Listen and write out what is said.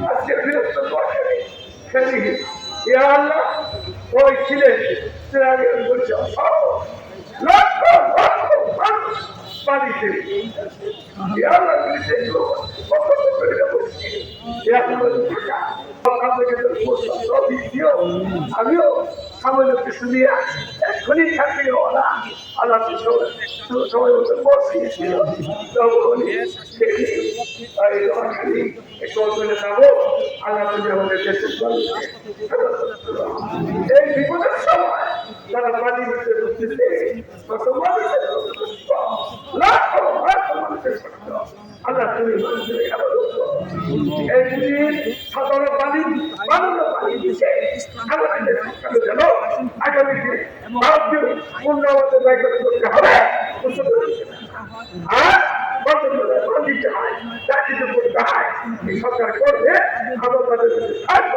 আজকে বৃহত্তর দরকারে খেলি ইয়া আল্লাহ ওই ছিলেন আগে বলছে লক্ষ লক্ষ মানুষ পানিতে ইয়া আল্লাহ বলছে কত করে বলছি ইয়া আল্লাহ থাকা আমিও সামান্য কিছু দিয়ে এখনই থাকি ওরা আল্লাহ সবাই মতো বসিয়েছিল যাবো আল্লাহ তুমি আমাদের দেশের এই বিপদের সময় তারা পানি ভিতরে ঢুকতেছে কত মানুষের আল্লাহ তুমি মানুষের এই সাধারণ পানি বানানো পানি দিচ্ছে যেন আগামীতে ভারতীয় উন্নয়নের দায়িত্ব করতে হবে আর দিতে হয় চাকরিতে করতে হয় এই সরকার করবে আমরা তাদের আল্লাহ